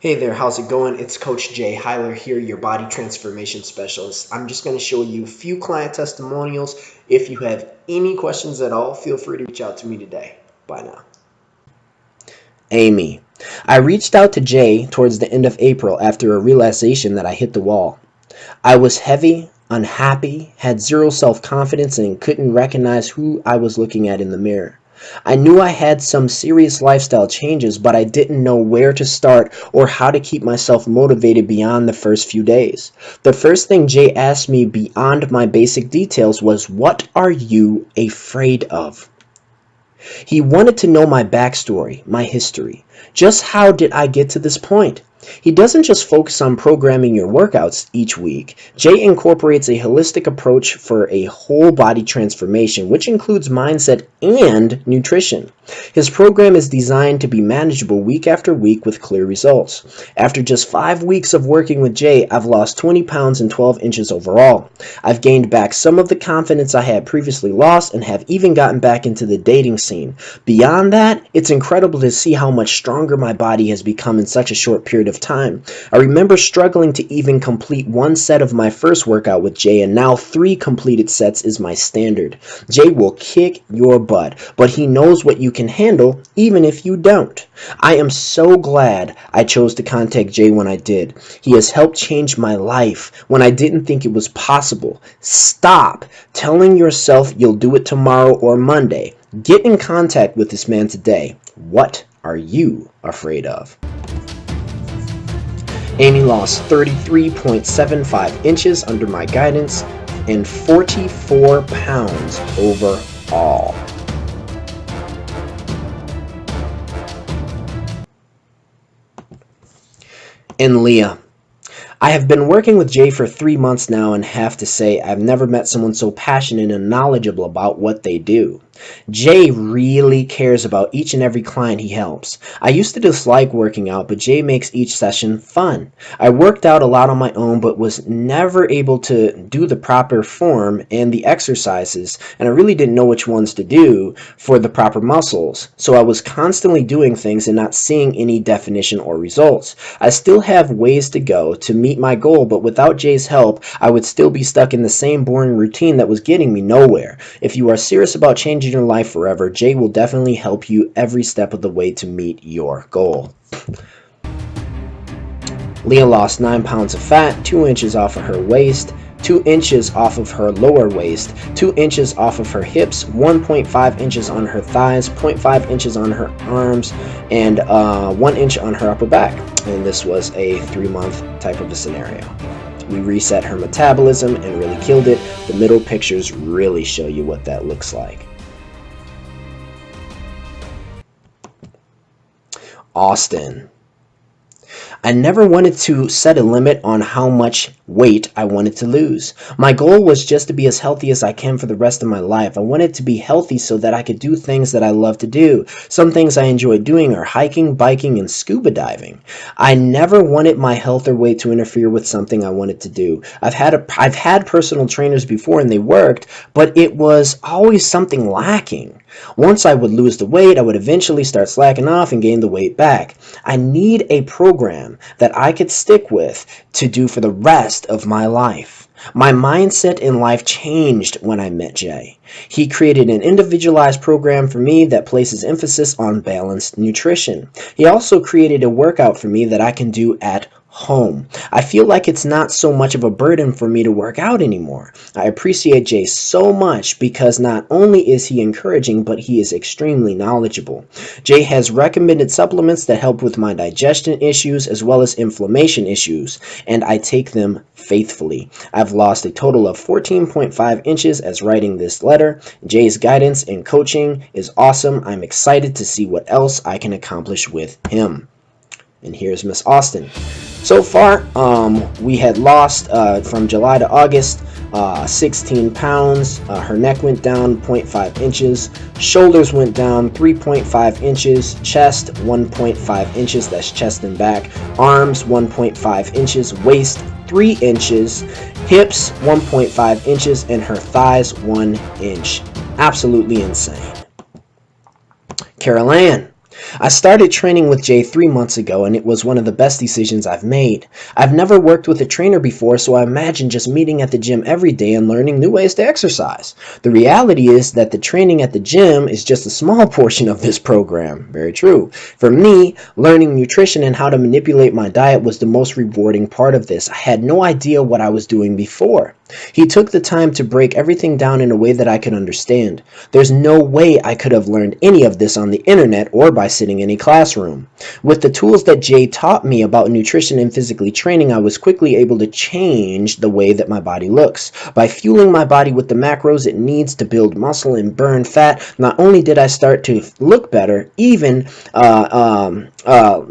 Hey there, how's it going? It's Coach Jay Hyler here, your body transformation specialist. I'm just going to show you a few client testimonials. If you have any questions at all, feel free to reach out to me today. Bye now. Amy. I reached out to Jay towards the end of April after a realization that I hit the wall. I was heavy, unhappy, had zero self-confidence, and couldn't recognize who I was looking at in the mirror. I knew I had some serious lifestyle changes, but I didn't know where to start or how to keep myself motivated beyond the first few days. The first thing Jay asked me beyond my basic details was, "What are you afraid of?" He wanted to know my backstory, my history. Just how did I get to this point? He doesn't just focus on programming your workouts each week. Jay incorporates a holistic approach for a whole body transformation, which includes mindset and nutrition. His program is designed to be manageable week after week with clear results. After just 5 weeks of working with Jay, I've lost 20 pounds and 12 inches overall. I've gained back some of the confidence I had previously lost and have even gotten back into the dating scene. Beyond that, it's incredible to see how much stronger my body has become in such a short period of time. I remember struggling to even complete one set of my first workout with Jay, and now 3 completed sets is my standard. Jay will kick your butt, but he knows what you can handle even if you don't. I am so glad I chose to contact Jay when I did. He has helped change my life when I didn't think it was possible. Stop telling yourself you'll do it tomorrow or Monday. Get in contact with this man today. What are you afraid of? Amy lost 33.75 inches under my guidance and 44 pounds overall. And Leah. I have been working with Jay for 3 months now and have to say I've never met someone so passionate and knowledgeable about what they do. Jay really cares about each and every client he helps. I used to dislike working out, but Jay makes each session fun. I worked out a lot on my own, but was never able to do the proper form and the exercises, and I really didn't know which ones to do for the proper muscles. So I was constantly doing things and not seeing any definition or results. I still have ways to go to meet my goal, but without Jay's help, I would still be stuck in the same boring routine that was getting me nowhere. If you are serious about changing your life forever, Jay will definitely help you every step of the way to meet your goal. Leah lost 9 pounds of fat, 2 inches off of her waist, 2 inches off of her lower waist, 2 inches off of her hips, 1.5 inches on her thighs, 0.5 inches on her arms, and 1 inch on her upper back. And this was a 3-month type of a scenario. We reset her metabolism and really killed it. The middle pictures really show you what that looks like. Austin. I never wanted to set a limit on how much weight I wanted to lose. My goal was just to be as healthy as I can for the rest of my life. I wanted to be healthy so that I could do things that I love to do. Some things I enjoy doing are hiking, biking, and scuba diving. I never wanted my health or weight to interfere with something I wanted to do. I've had personal trainers before and they worked, but it was always something lacking. Once I would lose the weight, I would eventually start slacking off and gain the weight back. I need a program that I could stick with to do for the rest of my life. My mindset in life changed when I met Jay. He created an individualized program for me that places emphasis on balanced nutrition. He also created a workout for me that I can do at home. I feel like it's not so much of a burden for me to work out anymore. I appreciate Jay so much because not only is he encouraging, but he is extremely knowledgeable. Jay has recommended supplements that help with my digestion issues as well as inflammation issues, and I take them faithfully. I've lost a total of 14.5 inches as writing this letter. Jay's guidance and coaching is awesome. I'm excited to see what else I can accomplish with him. And here's Miss Austin. So far, we had lost from July to August 16 pounds. Her neck went down 0.5 inches. Shoulders went down 3.5 inches. Chest 1.5 inches. That's chest and back. Arms 1.5 inches. Waist 3 inches. Hips 1.5 inches. And her thighs 1 inch. Absolutely insane. Carol Ann. I started training with Jay 3 months ago, and it was one of the best decisions I've made. I've never worked with a trainer before, so I imagine just meeting at the gym every day and learning new ways to exercise. The reality is that the training at the gym is just a small portion of this program. Very true. For me, learning nutrition and how to manipulate my diet was the most rewarding part of this. I had no idea what I was doing before. He took the time to break everything down in a way that I could understand. There's no way I could have learned any of this on the internet or by sitting in a classroom. With the tools that Jay taught me about nutrition and physically training, I was quickly able to change the way that my body looks. By fueling my body with the macros it needs to build muscle and burn fat, not only did I start to look better,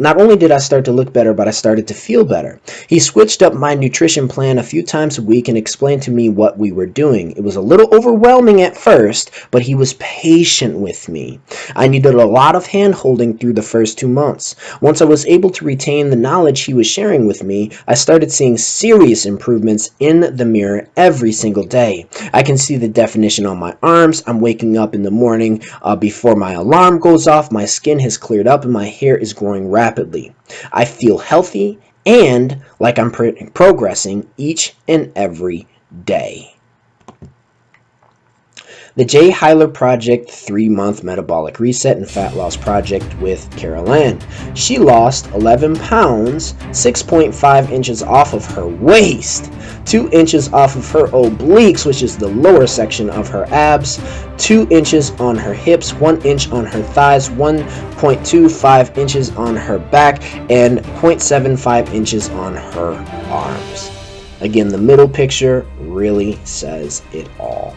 not only did I start to look better, but I started to feel better. He switched up my nutrition plan a few times a week and explained to me what we were doing. It was a little overwhelming at first, but he was patient with me. I needed a lot of hand holding through the first 2 months. Once I was able to retain the knowledge he was sharing with me, I started seeing serious improvements in the mirror every single day. I can see the definition on my arms. I'm waking up in the morning before my alarm goes off. My skin has cleared up and my hair is growing rapidly. I feel healthy and like I'm progressing each and every day. The J. Hyler Project 3-month metabolic reset and fat loss project with Carol Ann. She lost 11 pounds, 6.5 inches off of her waist, 2 inches off of her obliques, which is the lower section of her abs, 2 inches on her hips, 1 inch on her thighs, 1.25 inches on her back, and 0.75 inches on her arms. Again, the middle picture really says it all.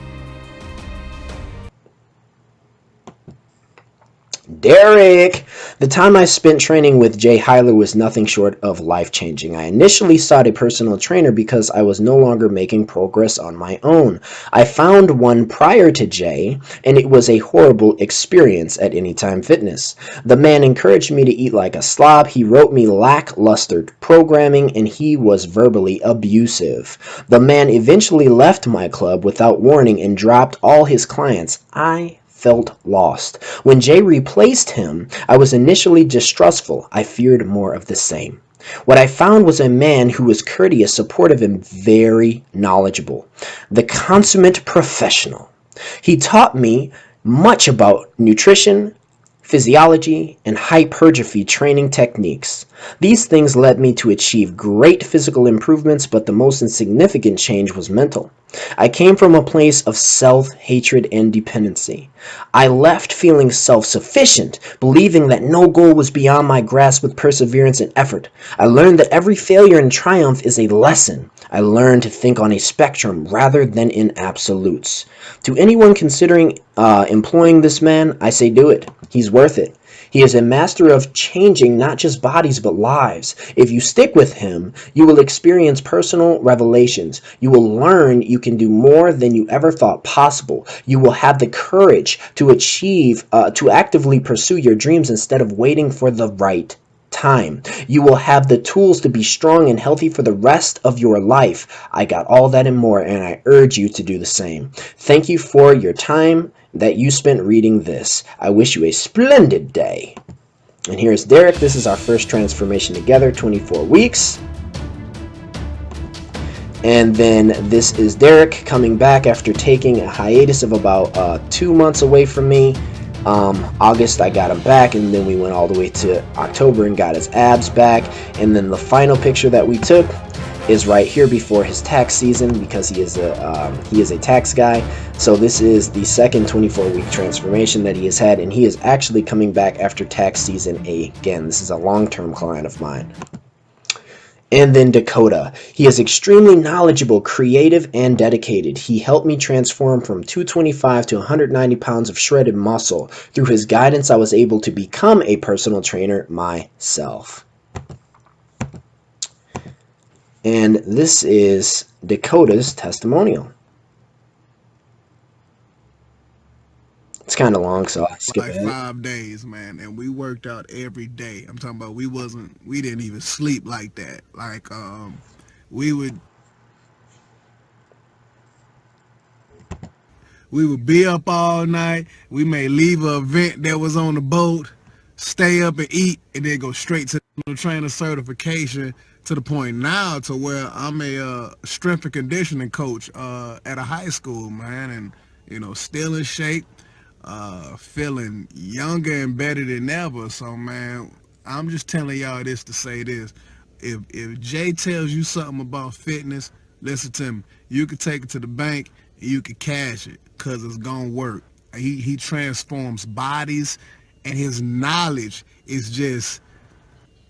Derek! The time I spent training with Jay Hyler was nothing short of life-changing. I initially sought a personal trainer because I was no longer making progress on my own. I found one prior to Jay, and it was a horrible experience at Anytime Fitness. The man encouraged me to eat like a slob, he wrote me lackluster programming, and he was verbally abusive. The man eventually left my club without warning and dropped all his clients. I felt lost. When Jay replaced him, I was initially distrustful. I feared more of the same. What I found was a man who was courteous, supportive, and very knowledgeable. The consummate professional. He taught me much about nutrition, physiology, and hypertrophy training techniques. These things led me to achieve great physical improvements, but the most insignificant change was mental. I came from a place of self-hatred and dependency. I left feeling self-sufficient, believing that no goal was beyond my grasp with perseverance and effort. I learned that every failure and triumph is a lesson. I learned to think on a spectrum rather than in absolutes. To anyone considering employing this man, I say do it. He's worth it. He is a master of changing not just bodies but lives. If you stick with him, you will experience personal revelations. You will learn you can do more than you ever thought possible. You will have the courage to to actively pursue your dreams instead of waiting for the right time. You will have the tools to be strong and healthy for the rest of your life. I got all that and more, and I urge you to do the same. Thank you for your time that you spent reading this. I wish you a splendid day. And here's Derek. This is our first transformation together, 24 weeks. And then this is Derek coming back after taking a hiatus of about 2 months away from me. August I got him back, and then we went all the way to October and got his abs back. And then the final picture that we took is right here before his tax season, because he is a tax guy. So this is the second 24-week transformation that he has had, and he is actually coming back after tax season again. This is a long-term client of mine. And then Dakota. He is extremely knowledgeable, creative, and dedicated. He helped me transform from 225 to 190 pounds of shredded muscle. Through his guidance, I was able to become a personal trainer myself. And this is Dakota's testimonial. It's kind of long, so I skip like ahead. 5 days, man, and we worked out every day. I'm talking about we didn't even sleep like that. Like we would we would be up all night. We may leave an event that was on the boat, stay up and eat, and then go straight to the trainer certification, to the point now to where I'm a strength and conditioning coach at a high school, man, and still in shape, feeling younger and better than ever. So, man, I'm just telling y'all this to say this: if Jay tells you something about fitness, listen to me. You can take it to the bank and you can cash it, cause it's gonna work. He transforms bodies, and his knowledge is just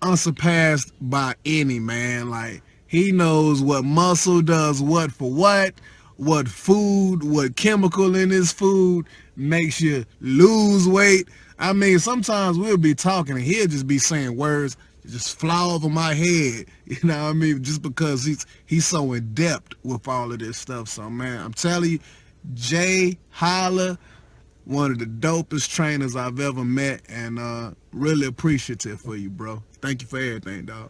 unsurpassed by any, man. Like, he knows what muscle does what for what food, what chemical in his food makes you lose weight. I mean, sometimes we'll be talking and he'll just be saying words just fly over my head. You know what I mean? Just because he's so in depth with all of this stuff. So, man, I'm telling you, Jay Hyler, one of the dopest trainers I've ever met, and really appreciative for you, bro. Thank you for everything, dog.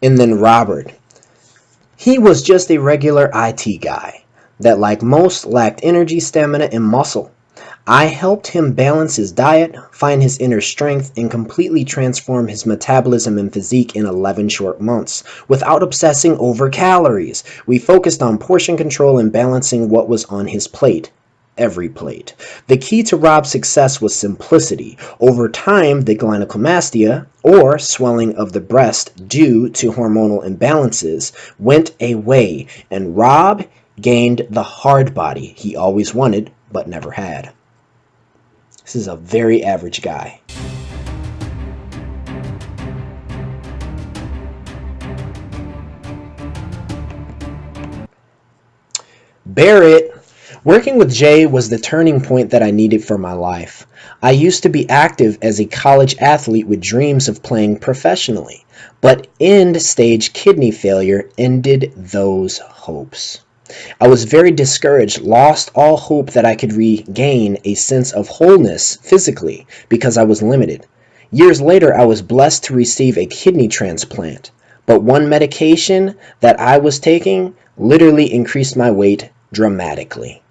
And then Robert. He was just a regular IT guy that, like most, lacked energy, stamina, and muscle. I helped him balance his diet, find his inner strength, and completely transform his metabolism and physique in 11 short months, without obsessing over calories. We focused on portion control and balancing what was on his plate. Every plate. The key to Rob's success was simplicity. Over time, the gynecomastia, or swelling of the breast due to hormonal imbalances, went away, and Rob gained the hard body he always wanted but never had. This is a very average guy. Barrett. Working with Jay was the turning point that I needed for my life. I used to be active as a college athlete with dreams of playing professionally, but end-stage kidney failure ended those hopes. I was very discouraged, lost all hope that I could regain a sense of wholeness physically because I was limited. Years later, I was blessed to receive a kidney transplant, but one medication that I was taking literally increased my weight dramatically.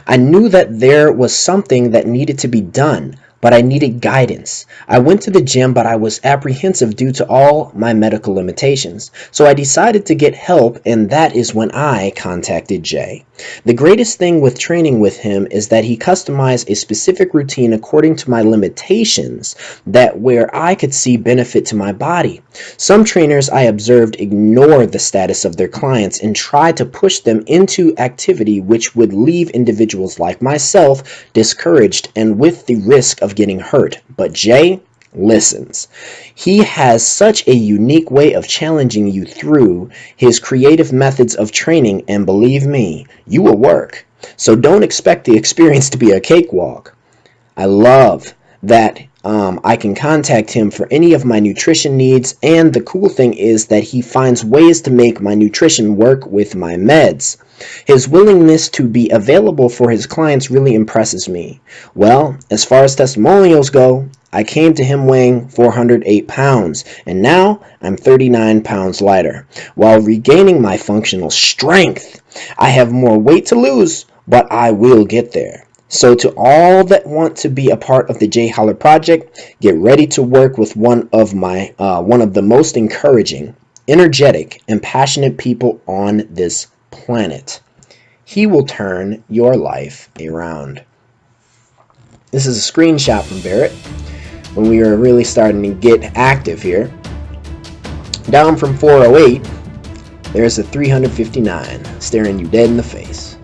I knew that there was something that needed to be done, but I needed guidance. I went to the gym, but I was apprehensive due to all my medical limitations. So I decided to get help, and that is when I contacted Jay. The greatest thing with training with him is that he customized a specific routine according to my limitations, that where I could see benefit to my body. Some trainers I observed ignore the status of their clients and try to push them into activity which would leave individuals like myself discouraged and with the risk of getting hurt. But Jay listens. He has such a unique way of challenging you through his creative methods of training, and believe me, you will work. So don't expect the experience to be a cakewalk. I love that I can contact him for any of my nutrition needs, and the cool thing is that he finds ways to make my nutrition work with my meds. His willingness to be available for his clients really impresses me. Well, as far as testimonials go, I came to him weighing 408 pounds, and now I'm 39 pounds lighter, while regaining my functional strength. I have more weight to lose, but I will get there. So to all that want to be a part of the Jay Hyler Project, get ready to work with one of the most encouraging, energetic, and passionate people on this planet. He will turn your life around. This is a screenshot from Barrett when we were really starting to get active here. Down from 408, there's a 359 staring you dead in the face.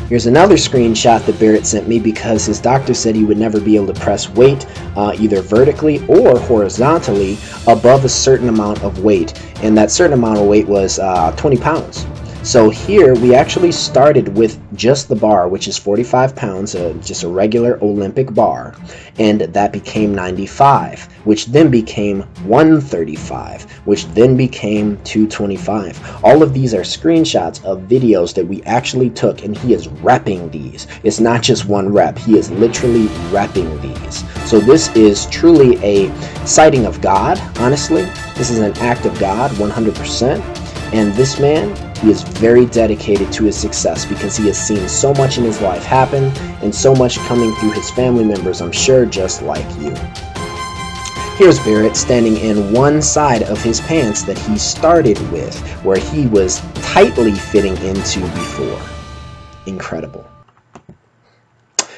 Here's another screenshot that Barrett sent me because his doctor said he would never be able to press weight either vertically or horizontally above a certain amount of weight, and that certain amount of weight was 20 pounds. So here we actually started with just the bar, which is 45 pounds, just a regular Olympic bar, and that became 95, which then became 135, which then became 225. All of these are screenshots of videos that we actually took, and he is repping these. It's not just one rep, he is literally repping these. So this is truly a sighting of God, honestly. This is an act of God, 100%. And this man, he is very dedicated to his success because he has seen so much in his life happen and so much coming through his family members, I'm sure, just like you. Here's Barrett standing in one side of his pants that he started with, where he was tightly fitting into before. Incredible.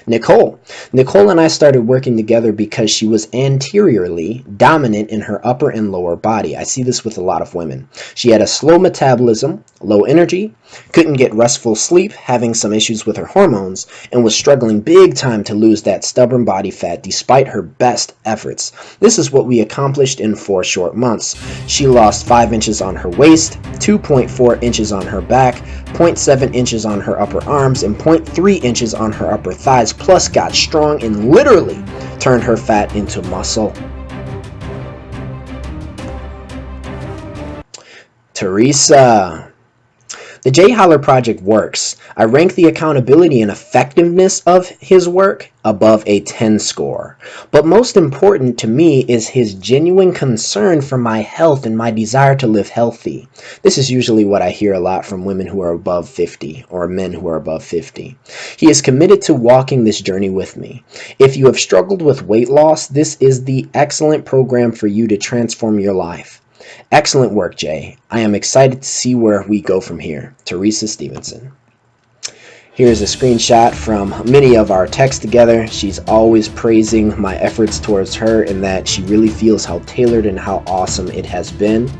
Nicole and I started working together because she was anteriorly dominant in her upper and lower body. I see this with a lot of women. She had a slow metabolism, low energy, couldn't get restful sleep, having some issues with her hormones, and was struggling big time to lose that stubborn body fat despite her best efforts. This is what we accomplished in 4 short months. She lost 5 inches on her waist, 2.4 inches on her back, 0.7 inches on her upper arms, and 0.3 inches on her upper thighs, plus got strong and literally turned her fat into muscle. Teresa. The J. Hyler Project works. I rank the accountability and effectiveness of his work above a 10 score. But most important to me is his genuine concern for my health and my desire to live healthy. This is usually what I hear a lot from women who are above 50 or men who are above 50. He is committed to walking this journey with me. If you have struggled with weight loss, this is the excellent program for you to transform your life. Excellent work, Jay. I am excited to see where we go from here. Teresa Stevenson. Here's a screenshot from many of our texts together. She's always praising my efforts towards her and that she really feels how tailored and how awesome it has been.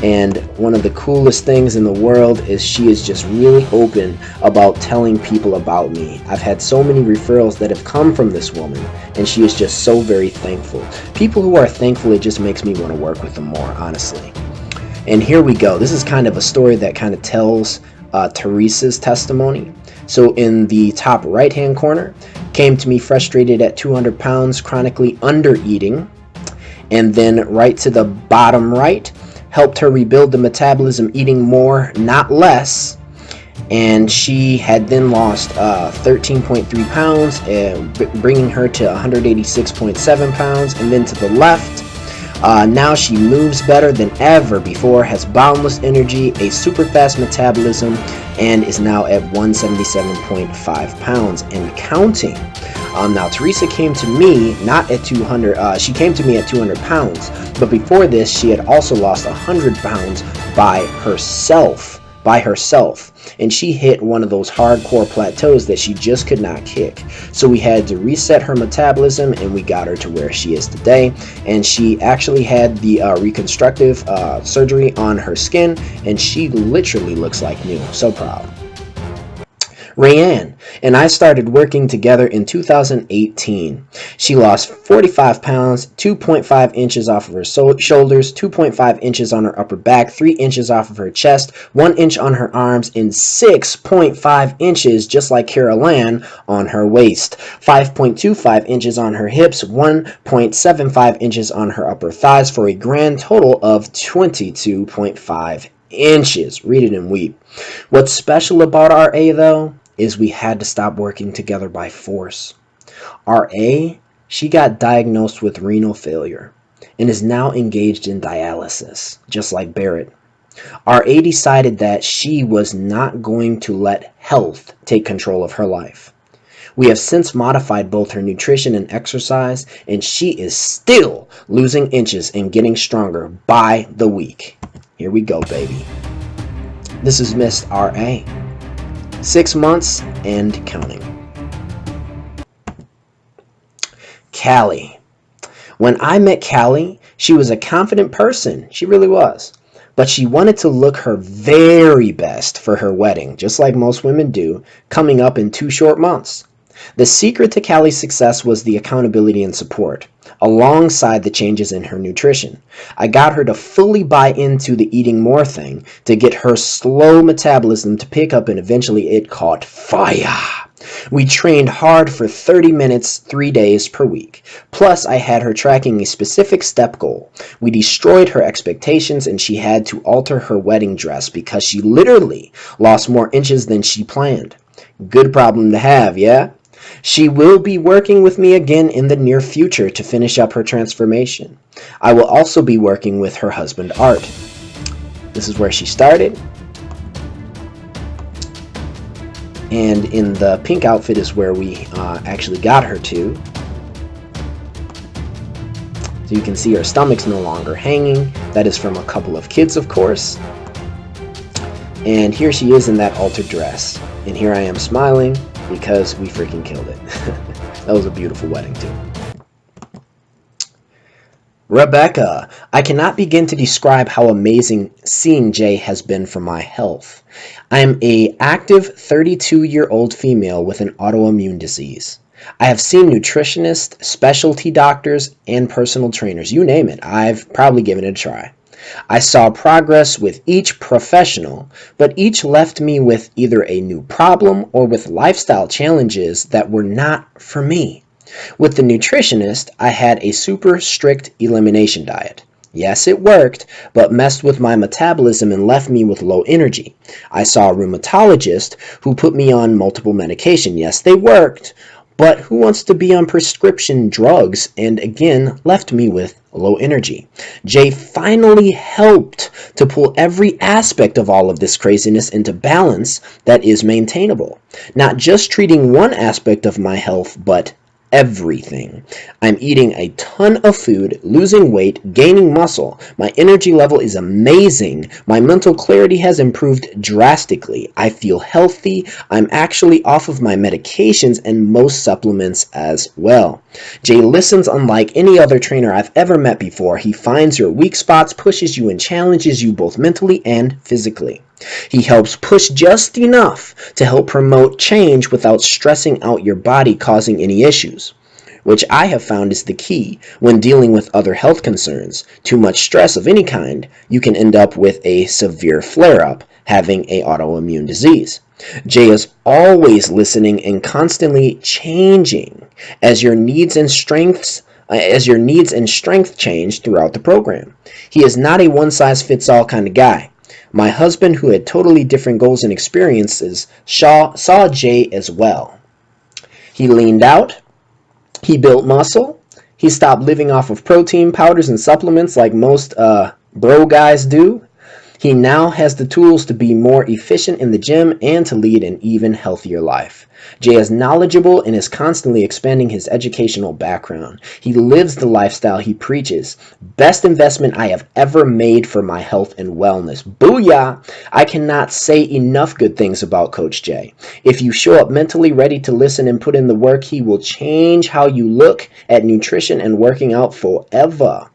And one of the coolest things in the world is she is just really open about telling people about me. I've had so many referrals that have come from this woman, and she is just so very thankful. People who are thankful, it just makes me want to work with them more, honestly. And here we go. This is kind of a story that kind of tells Teresa's testimony. So in the top right-hand corner, came to me frustrated at 200 pounds, chronically under-eating. And then right to the bottom right, helped her rebuild the metabolism, eating more, not less. And she had then lost 13.3 pounds, bringing her to 186.7 pounds. And then to the left, now she moves better than ever before, has boundless energy, a super fast metabolism, and is now at 177.5 pounds and counting. Now Teresa came to me not at 200, she came to me at 200 pounds, but before this she had also lost 100 pounds by herself, and she hit one of those hardcore plateaus that she just could not kick. So we had to reset her metabolism, and we got her to where she is today. And she actually had the reconstructive surgery on her skin, and she literally looks like new. So proud. Rayanne and I started working together in 2018. She lost 45 pounds, 2.5 inches off of her shoulders, 2.5 inches on her upper back, 3 inches off of her chest, 1 inch on her arms, and 6.5 inches, just like Carol Ann, on her waist, 5.25 inches on her hips, 1.75 inches on her upper thighs, for a grand total of 22.5 inches. Read it and weep. What's special about RA, though, is we had to stop working together by force. RA, she got diagnosed with renal failure and is now engaged in dialysis, just like Barrett. RA decided that she was not going to let health take control of her life. We have since modified both her nutrition and exercise, and she is still losing inches and getting stronger by the week. Here we go, baby. This is Miss RA. 6 months and counting. Callie. When I met Callie, she was a confident person. She really was. But she wanted to look her very best for her wedding, just like most women do, coming up in 2 short months. The secret to Callie's success was the accountability and support, alongside the changes in her nutrition. I got her to fully buy into the eating more thing to get her slow metabolism to pick up, and eventually it caught fire. We trained hard for 30 minutes, 3 days per week. Plus, I had her tracking a specific step goal. We destroyed her expectations, and she had to alter her wedding dress because she literally lost more inches than she planned. Good problem to have, yeah? She will be working with me again in the near future to finish up her transformation. I will also be working with her husband, Art. This is where she started. And in the pink outfit is where we actually got her to. So you can see her stomach's no longer hanging. That is from a couple of kids, of course. And here she is in that altered dress. And here I am smiling because we freaking killed it. That was a beautiful wedding too. Rebecca, I cannot begin to describe how amazing seeing Jay has been for my health. I am an active 32-year-old female with an autoimmune disease. I have seen nutritionists, specialty doctors, and personal trainers. You name it. I've probably given it a try. I saw progress with each professional, but each left me with either a new problem or with lifestyle challenges that were not for me. With the nutritionist, I had a super strict elimination diet. Yes, it worked, but messed with my metabolism and left me with low energy. I saw a rheumatologist who put me on multiple medication. Yes, they worked, but who wants to be on prescription drugs and again left me with low energy. Jay finally helped to pull every aspect of all of this craziness into balance that is maintainable. Not just treating one aspect of my health, but everything. I'm eating a ton of food, losing weight, gaining muscle. My energy level is amazing. My mental clarity has improved drastically. I feel healthy. I'm actually off of my medications and most supplements as well. Jay listens unlike any other trainer I've ever met before. He finds your weak spots, pushes you, and challenges you both mentally and physically. He helps push just enough to help promote change without stressing out your body, causing any issues, which I have found is the key when dealing with other health concerns. Too much stress of any kind, you can end up with a severe flare-up, having an autoimmune disease. Jay is always listening and constantly changing as your needs and strength change throughout the program. He is not a one-size-fits-all kind of guy. My husband, who had totally different goals and experiences, saw Jay as well. He leaned out, he built muscle, he stopped living off of protein powders and supplements like most bro guys do. He now has the tools to be more efficient in the gym and to lead an even healthier life. Jay is knowledgeable and is constantly expanding his educational background. He lives the lifestyle he preaches. Best investment I have ever made for my health and wellness. Booyah! I cannot say enough good things about Coach Jay. If you show up mentally ready to listen and put in the work, he will change how you look at nutrition and working out forever.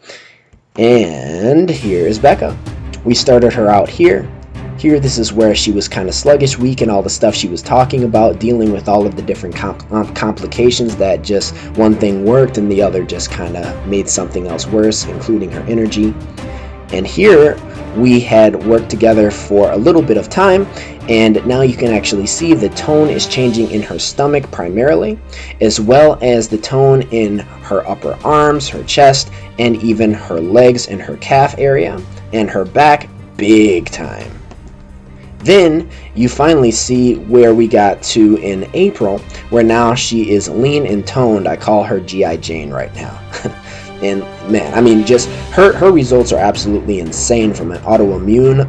And here is Becca. We started her out here. Here, this is where she was kind of sluggish, weak, and all the stuff she was talking about, dealing with all of the different complications that just one thing worked and the other just kind of made something else worse, including her energy. And here, we had worked together for a little bit of time, and now you can actually see the tone is changing in her stomach primarily, as well as the tone in her upper arms, her chest, and even her legs and her calf area, and her back big time. Then you finally see where we got to in April, where now she is lean and toned. I call her G.I. Jane right now. And man, I mean, just her results are absolutely insane from an autoimmune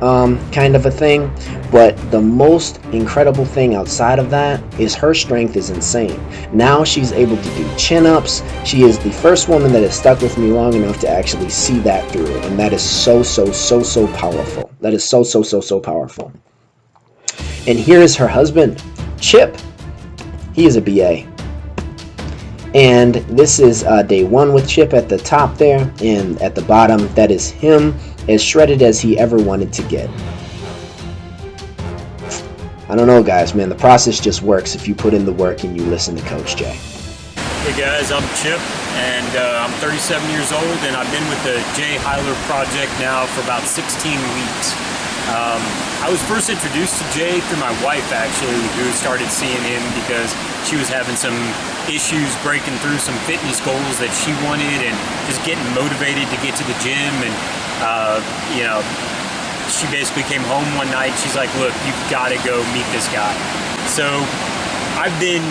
kind of a thing. But the most incredible thing outside of that is her strength is insane. Now she's able to do chin-ups. She is the first woman that has stuck with me long enough to actually see that through. And that is so powerful. That is so powerful. And here is her husband, Chip. He is a BA. And this is day one with Chip at the top there, and at the bottom, that is him as shredded as he ever wanted to get. I don't know, guys, man, the process just works if you put in the work and you listen to Coach Jay. Hey guys, I'm Chip, and I'm 37 years old, and I've been with the Hyler project now for about 16 weeks. I was first introduced to Jay through my wife, actually, who started seeing him because she was having some issues breaking through some fitness goals that she wanted and just getting motivated to get to the gym. And, she basically came home one night. She's like, look, you've got to go meet this guy. So I've been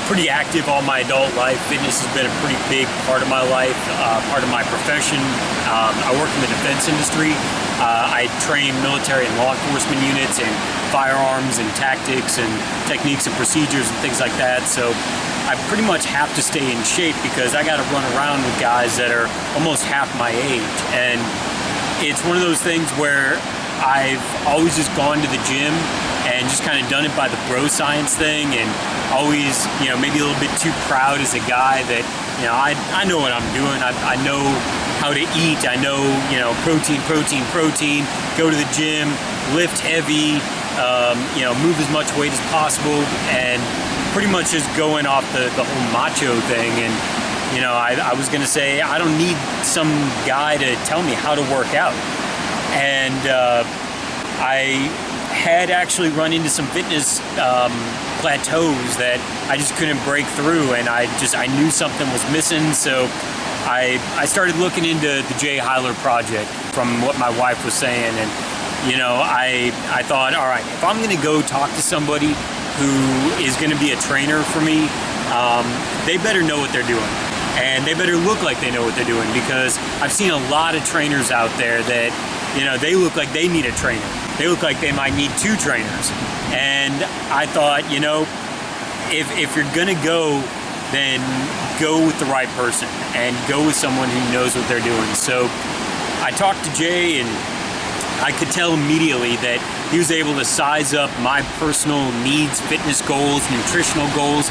pretty active all my adult life. Fitness has been a pretty big part of my life, part of my profession. I work in the defense industry. I train military and law enforcement units in firearms and tactics and techniques and procedures and things like that. So I pretty much have to stay in shape because I got to run around with guys that are almost half my age. And it's one of those things where I've always just gone to the gym and just kind of done it by the bro science thing, and always, you know, maybe a little bit too proud as a guy that, you know, I know what I'm doing. I know how to eat. I know, you know, protein, go to the gym, lift heavy, you know, move as much weight as possible, and pretty much just going off the whole macho thing. And, you know, I was going to say, I don't need some guy to tell me how to work out. And I had actually run into some fitness plateaus that I just couldn't break through, and I knew something was missing. So I started looking into the Jay Hyler project from what my wife was saying, and you know, I thought, all right, if I'm going to go talk to somebody who is going to be a trainer for me, they better know what they're doing, and they better look like they know what they're doing, because I've seen a lot of trainers out there that, you know, they look like they need a trainer. They look like they might need two trainers. And I thought, you know, if you're gonna go, then go with the right person and go with someone who knows what they're doing. So I talked to Jay, and I could tell immediately that he was able to size up my personal needs, fitness goals, nutritional goals,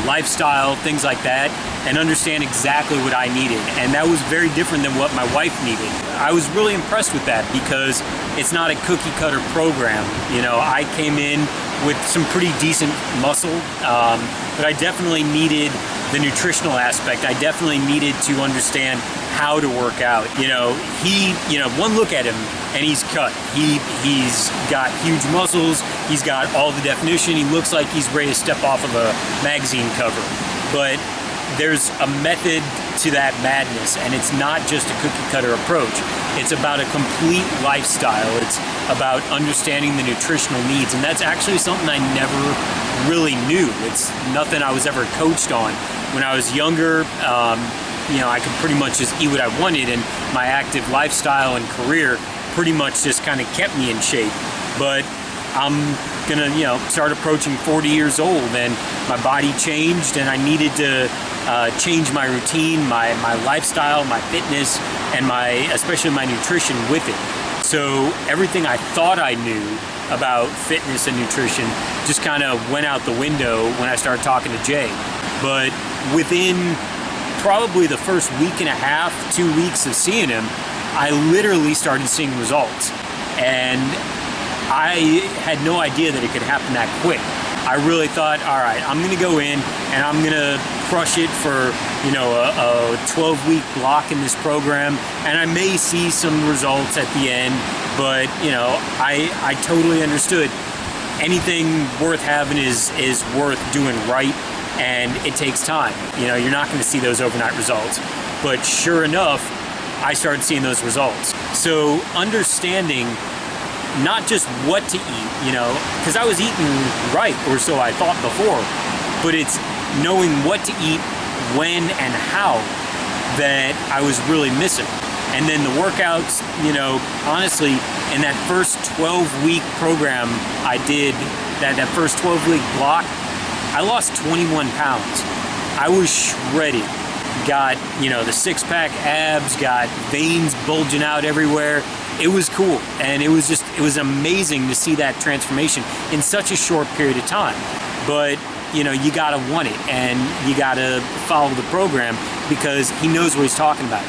lifestyle, things like that, and understand exactly what I needed. And that was very different than what my wife needed. I was really impressed with that because it's not a cookie cutter program. You know, I came in with some pretty decent muscle, but I definitely needed the nutritional aspect. I definitely needed to understand how to work out. You know, one look at him and he's cut. He's got huge muscles. He's got all the definition. He looks like he's ready to step off of a magazine cover. But there's a method to that madness, and it's not just a cookie cutter approach. It's about a complete lifestyle. It's about understanding the nutritional needs, and that's actually something I never really knew. It's nothing I was ever coached on. When I was younger, you know, I could pretty much just eat what I wanted, and my active lifestyle and career pretty much just kind of kept me in shape. But I'm gonna, you know, start approaching 40 years old, and my body changed, and I needed to change my routine, my lifestyle, my fitness, and especially my nutrition with it. So everything I thought I knew about fitness and nutrition just kind of went out the window when I started talking to Jay. But within probably the first week and a half, 2 weeks of seeing him, I literally started seeing results. And I had no idea that it could happen that quick. I really thought, all right, I'm gonna go in and I'm gonna crush it for, you know, a 12-week block in this program, and I may see some results at the end, but you know, I totally understood anything worth having is worth doing right, and it takes time. You know, you're not gonna see those overnight results, but sure enough, I started seeing those results. So understanding not just what to eat, you know, because I was eating right, or so I thought before, but it's knowing what to eat, when, and how that I was really missing. And then the workouts, you know, honestly, in that first 12-week program I did, that first 12-week block, I lost 21 pounds. I was shredded. Got, you know, the six-pack abs, got veins bulging out everywhere. It was cool, and it was amazing to see that transformation in such a short period of time. But you know, you gotta want it, and you gotta follow the program because he knows what he's talking about.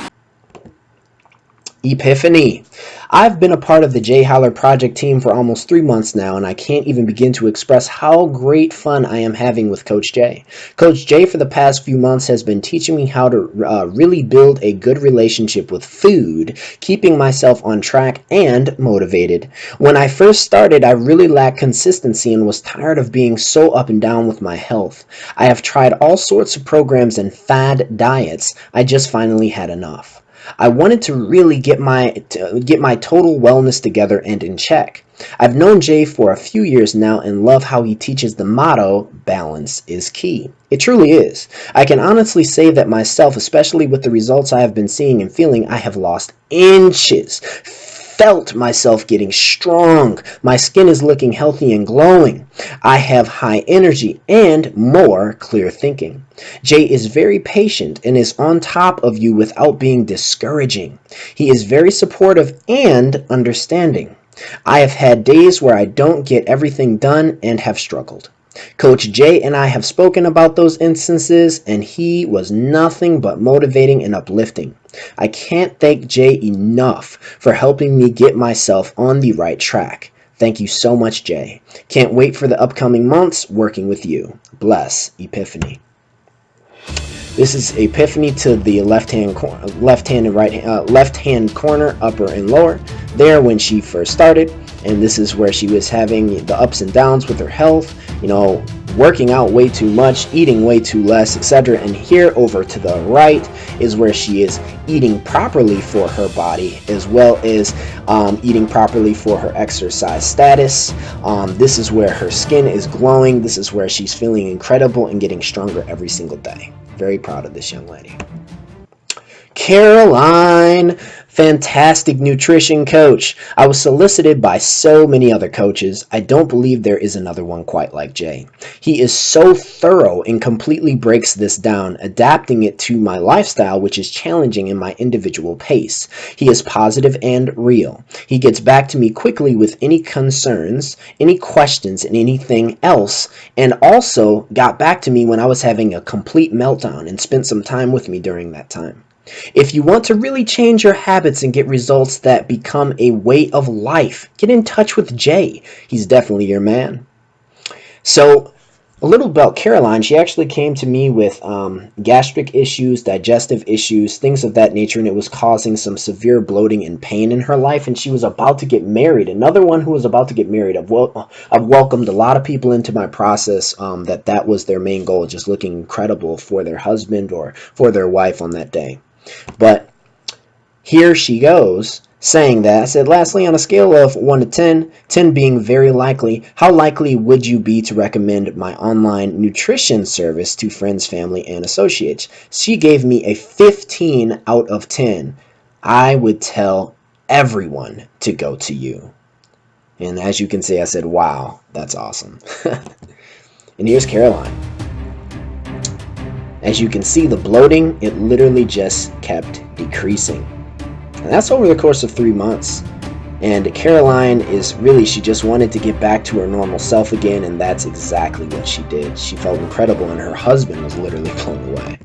Epiphany. I've been a part of the Jay Hyler project team for almost 3 months now, and I can't even begin to express how great fun I am having with Coach Jay. Coach Jay for the past few months has been teaching me how to really build a good relationship with food, keeping myself on track and motivated. When I first started, I really lacked consistency and was tired of being so up and down with my health. I have tried all sorts of programs and fad diets. I just finally had enough. I wanted to really get my total wellness together and in check. I've known Jay for a few years now and love how he teaches the motto, balance is key. It truly is. I can honestly say that myself, especially with the results I have been seeing and feeling, I have lost inches. Felt myself getting strong. My skin is looking healthy and glowing. I have high energy and more clear thinking. Jay is very patient and is on top of you without being discouraging. He is very supportive and understanding. I have had days where I don't get everything done and have struggled. Coach Jay and I have spoken about those instances, and he was nothing but motivating and uplifting. I can't thank Jay enough for helping me get myself on the right track. Thank you so much, Jay. Can't wait for the upcoming months working with you. Bless, Epiphany. This is Epiphany to the left hand corner, upper and lower. There when she first started, and this is where she was having the ups and downs with her health, working out way too much, eating way too less, etc. And here over to the right is where she is eating properly for her body, as well as eating properly for her exercise status. This is where her skin is glowing. This is where she's feeling incredible and getting stronger every single day. Very proud of this young lady. Caroline, fantastic nutrition coach. I was solicited by so many other coaches. I don't believe there is another one quite like Jay. He is so thorough and completely breaks this down, adapting it to my lifestyle, which is challenging in my individual pace. He is positive and real. He gets back to me quickly with any concerns, any questions, and anything else, and also got back to me when I was having a complete meltdown and spent some time with me during that time. If you want to really change your habits and get results that become a way of life, get in touch with Jay. He's definitely your man. So, a little about Caroline. She actually came to me with gastric issues, digestive issues, things of that nature, and it was causing some severe bloating and pain in her life, and she was about to get married. Another one who was about to get married. I've welcomed a lot of people into my process that was their main goal, just looking incredible for their husband or for their wife on that day. But here she goes, saying that, I said, lastly, on a scale of 1 to 10, 10 being very likely, how likely would you be to recommend my online nutrition service to friends, family, and associates? She gave me a 15 out of 10. I would tell everyone to go to you. And as you can see, I said, wow, that's awesome. And here's Caroline. As you can see, the bloating, it literally just kept decreasing. And that's over the course of 3 months. And Caroline she just wanted to get back to her normal self again, and that's exactly what she did. She felt incredible, and her husband was literally blown away.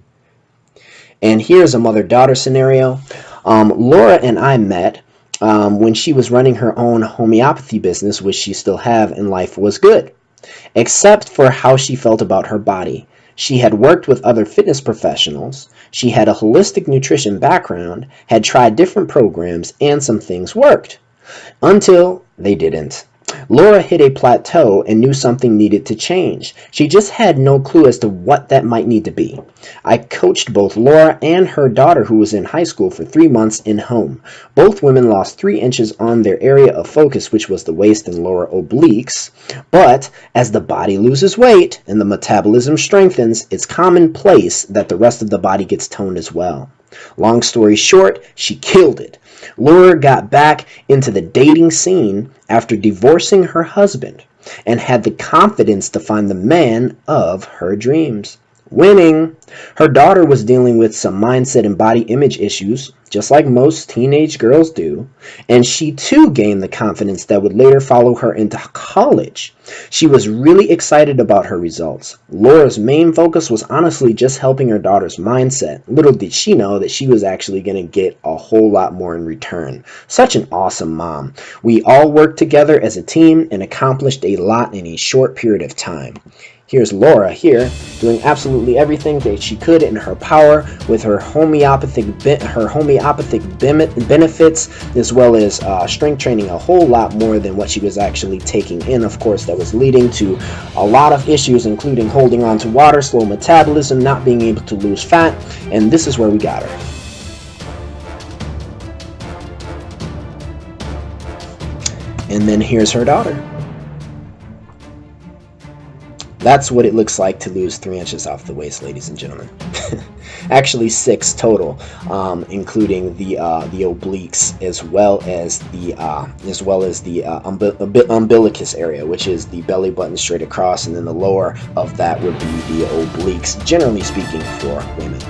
And here's a mother-daughter scenario. Laura and I met when she was running her own homeopathy business, which she still have, and life was good, except for how she felt about her body. She had worked with other fitness professionals, she had a holistic nutrition background, had tried different programs, and some things worked. Until they didn't. Laura hit a plateau and knew something needed to change. She just had no clue as to what that might need to be. I coached both Laura and her daughter, who was in high school, for 3 months in home. Both women lost 3 inches on their area of focus, which was the waist and lower obliques. But as the body loses weight and the metabolism strengthens, it's commonplace that the rest of the body gets toned as well. Long story short, she killed it. Laura got back into the dating scene after divorcing her husband and had the confidence to find the man of her dreams. Winning. Her daughter was dealing with some mindset and body image issues, just like most teenage girls do, and she too gained the confidence that would later follow her into college. She was really excited about her results. Laura's main focus was honestly just helping her daughter's mindset. Little did she know that she was actually going to get a whole lot more in return. Such an awesome mom. We all worked together as a team and accomplished a lot in a short period of time. Here's Laura here doing absolutely everything that she could in her power with her homeopathic benefits, as well as strength training, a whole lot more than what she was actually taking in. Of course, that was leading to a lot of issues, including holding on to water, slow metabolism, not being able to lose fat, and this is where we got her. And then here's her daughter. That's what it looks like to lose 3 inches off the waist, ladies and gentlemen. Actually 6 total, including the obliques as well as the umbilicus area, which is the belly button straight across, and then the lower of that would be the obliques, generally speaking, for women.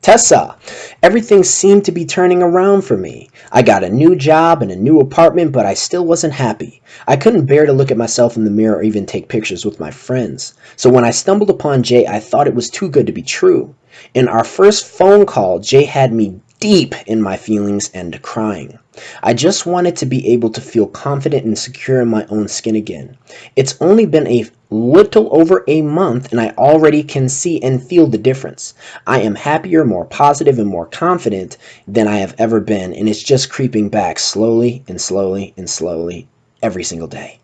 Tessa, everything seemed to be turning around for me. I got a new job and a new apartment, but I still wasn't happy. I couldn't bear to look at myself in the mirror or even take pictures with my friends. So when I stumbled upon Jay, I thought it was too good to be true. In our first phone call, Jay had me deep in my feelings and crying. I just wanted to be able to feel confident and secure in my own skin again. It's only been a little over a month and I already can see and feel the difference. I am happier, more positive, and more confident than I have ever been, and it's just creeping back slowly and slowly and slowly every single day.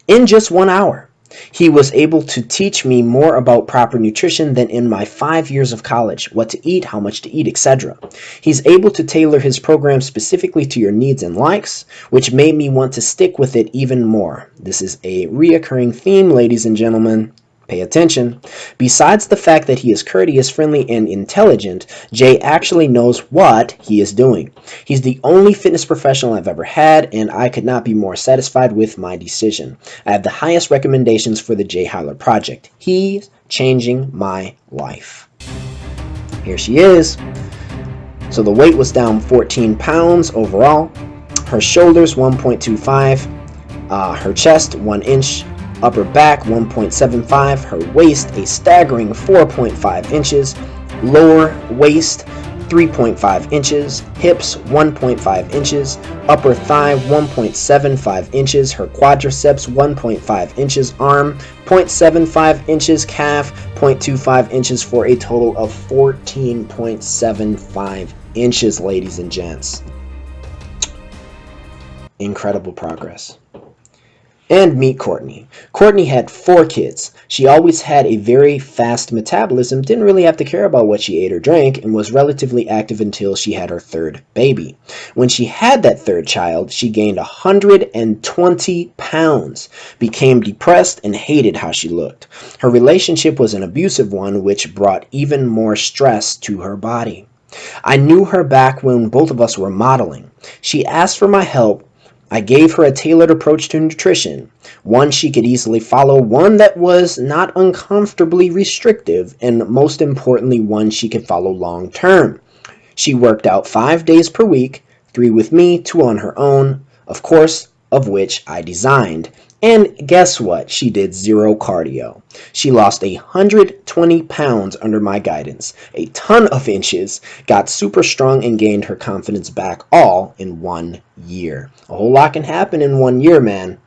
In just 1 hour, he was able to teach me more about proper nutrition than in my 5 years of college, what to eat, how much to eat, etc. He's able to tailor his program specifically to your needs and likes, which made me want to stick with it even more. This is a reoccurring theme, ladies and gentlemen. Pay attention. Besides the fact that he is courteous, friendly, and intelligent, Jay actually knows what he is doing. He's the only fitness professional I've ever had, and I could not be more satisfied with my decision. I have the highest recommendations for the Jay Hyler project. He's changing my life. Here she is. So the weight was down 14 pounds overall. Her shoulders 1.25, her chest 1 inch, upper back 1.75, her waist a staggering 4.5 inches, lower waist 3.5 inches, hips 1.5 inches, upper thigh 1.75 inches, her quadriceps 1.5 inches, arm 0.75 inches, calf 0.25 inches, for a total of 14.75 inches, ladies and gents. Incredible progress. And meet Cortney. Cortney had 4 kids. She always had a very fast metabolism, didn't really have to care about what she ate or drank, and was relatively active until she had her 3rd baby. When she had that 3rd child, she gained 120 pounds, became depressed, and hated how she looked. Her relationship was an abusive one, which brought even more stress to her body. I knew her back when both of us were modeling. She asked for my help. I gave her a tailored approach to nutrition, one she could easily follow, one that was not uncomfortably restrictive, and most importantly, one she could follow long term. She worked out 5 days per week, 3 with me, 2 on her own, of course, of which I designed. And guess what? She did 0 cardio. She lost 120 pounds under my guidance, a ton of inches, got super strong, and gained her confidence back, all in 1 year. A whole lot can happen in 1 year, man.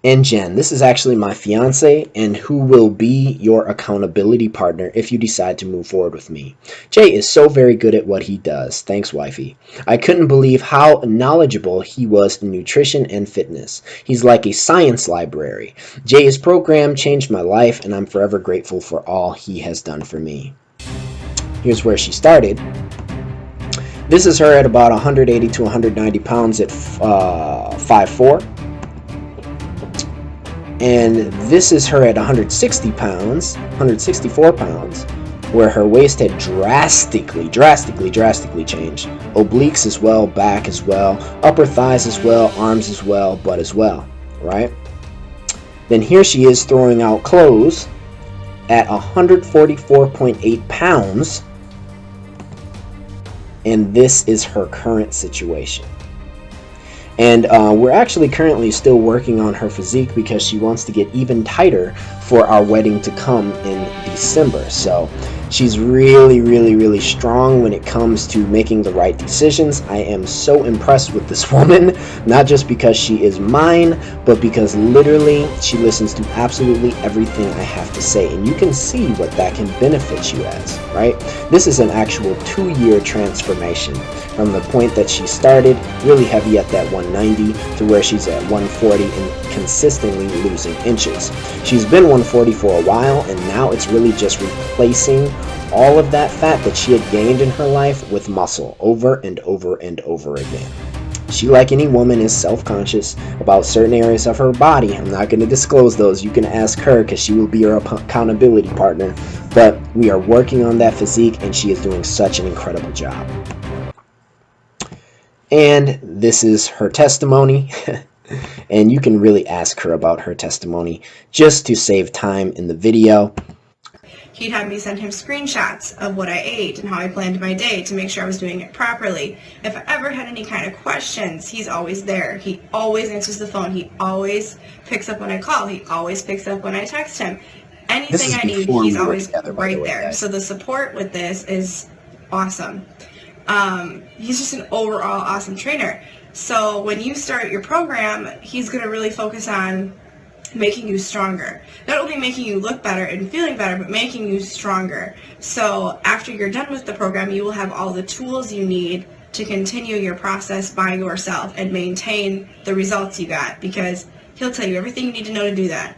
And Jenn, this is actually my fiance and who will be your accountability partner if you decide to move forward with me. Jay is so very good at what he does. Thanks, wifey. I couldn't believe how knowledgeable he was in nutrition and fitness. He's like a science library. Jay's program changed my life, and I'm forever grateful for all he has done for me. Here's where she started. This is her at about 180 to 190 pounds at 5'4". And this is her at 160 pounds, 164 pounds, where her waist had drastically changed. Obliques as well, back as well, upper thighs as well, arms as well, butt as well, right? Then here she is throwing out clothes at 144.8 pounds, and this is her current situation. And we're actually currently still working on her physique because she wants to get even tighter for our wedding to come in December. So She's really, really, really strong when it comes to making the right decisions. I am so impressed with this woman, not just because she is mine, but because literally she listens to absolutely everything I have to say. And you can see what that can benefit you as, right? This is an actual 2-year transformation from the point that she started really heavy at that 190 to where she's at 140 and consistently losing inches. She's been 140 for a while, and now it's really just replacing all of that fat that she had gained in her life with muscle over and over and over again. She, like any woman, is self-conscious about certain areas of her body. I'm not going to disclose those. You can ask her because she will be your accountability partner. But we are working on that physique, and she is doing such an incredible job. And this is her testimony. And you can really ask her about her testimony just to save time in the video. He'd have me send him screenshots of what I ate and how I planned my day to make sure I was doing it properly. If I ever had any kind of questions, he's always there. He always answers the phone. He always picks up when I call. He always picks up when I text him. Anything I need, he's always right there. So the support with this is awesome. He's just an overall awesome trainer. So when you start your program, he's going to really focus on making you stronger. Not only making you look better and feeling better, but making you stronger. So after you're done with the program, you will have all the tools you need to continue your process by yourself and maintain the results you got, because he'll tell you everything you need to know to do that.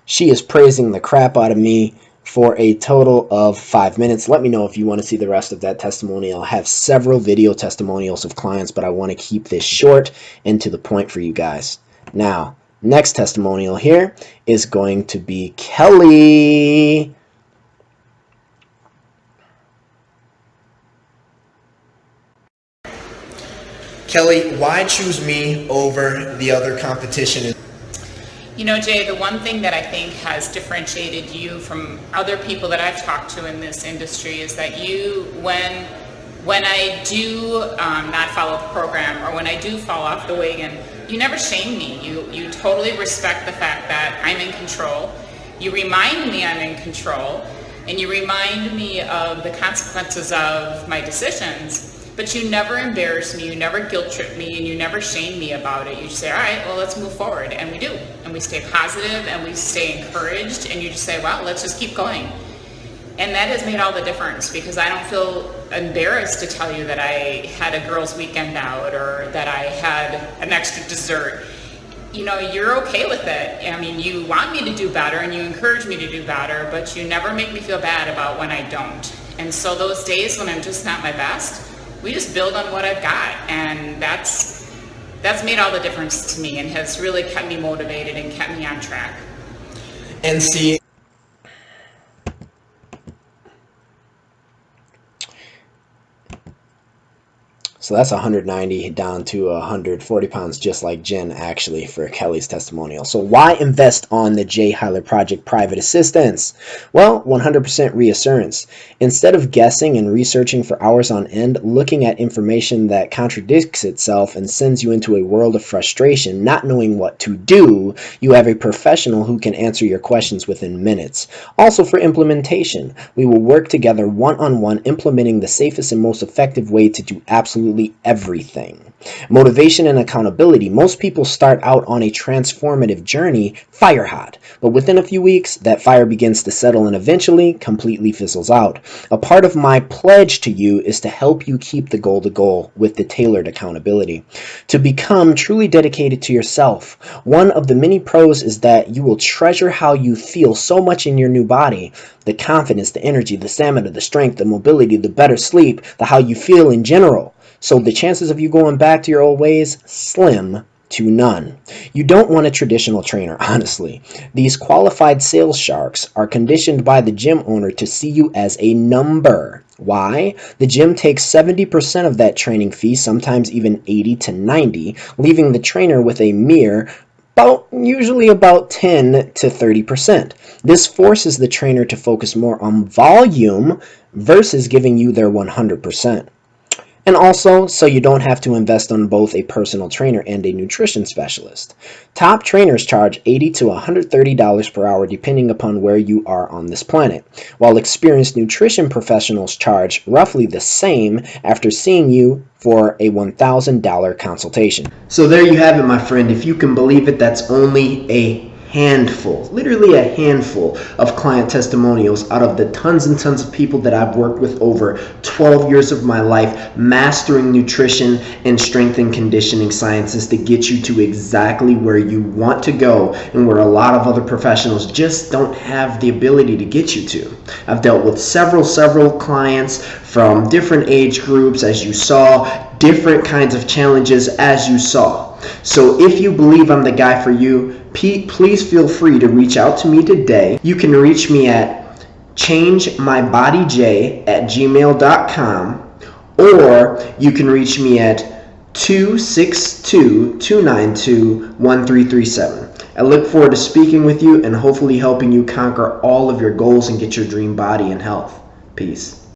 She is praising the crap out of me for a total of 5 minutes. Let me know if you want to see the rest of that testimonial. I have several video testimonials of clients, but I want to keep this short and to the point for you guys. Now, next testimonial here is going to be Kelly. Kelly, why choose me over the other competition? You know, Jay, the one thing that I think has differentiated you from other people that I've talked to in this industry is that you, when I do not follow the program, or when I do fall off the wagon, you never shame me. You totally respect the fact that I'm in control. You remind me I'm in control, and you remind me of the consequences of my decisions. But you never embarrass me, you never guilt trip me, and you never shame me about it. You just say, all right, well, let's move forward. And we do. And we stay positive and we stay encouraged. And you just say, well, let's just keep going. And that has made all the difference, because I don't feel embarrassed to tell you that I had a girls' weekend out or that I had an extra dessert. You know, you're okay with it. I mean, you want me to do better and you encourage me to do better, but you never make me feel bad about when I don't. And so those days when I'm just not my best, we just build on what I've got, and that's made all the difference to me and has really kept me motivated and kept me on track. And see, So that's 190 down to 140 pounds, just like Jenn, actually, for Kelly's testimonial. So why invest on the J. Hyler Project Private Assistance? Well, 100% reassurance. Instead of guessing and researching for hours on end, looking at information that contradicts itself and sends you into a world of frustration, not knowing what to do, you have a professional who can answer your questions within minutes. Also for implementation, we will work together one-on-one, implementing the safest and most effective way to do absolutely everything. Motivation and accountability. Most people start out on a transformative journey fire hot, but within a few weeks that fire begins to settle and eventually completely fizzles out. A part of my pledge to you is to help you keep the goal with the tailored accountability. To become truly dedicated to yourself, one of the many pros is that you will treasure how you feel so much in your new body. The confidence, the energy, the stamina, the strength, the mobility, the better sleep, the how you feel in general. So the chances of you going back to your old ways, slim to none. You don't want a traditional trainer, honestly. These qualified sales sharks are conditioned by the gym owner to see you as a number. Why? The gym takes 70% of that training fee, sometimes even 80 to 90, leaving the trainer with a mere usually about 10 to 30%. This forces the trainer to focus more on volume versus giving you their 100%. And also, so you don't have to invest on both a personal trainer and a nutrition specialist. Top trainers charge $80 to $130 per hour depending upon where you are on this planet, while experienced nutrition professionals charge roughly the same after seeing you for a $1,000 consultation. So there you have it, my friend. If you can believe it, that's only a handful, literally a handful of client testimonials out of the tons and tons of people that I've worked with over 12 years of my life, mastering nutrition and strength and conditioning sciences to get you to exactly where you want to go and where a lot of other professionals just don't have the ability to get you to. I've dealt with several clients from different age groups, as you saw, different kinds of challenges, as you saw. So if you believe I'm the guy for you, please feel free to reach out to me today. You can reach me at changemybodyjai@gmail.com, or you can reach me at 262-292-1337. I look forward to speaking with you and hopefully helping you conquer all of your goals and get your dream body and health. Peace.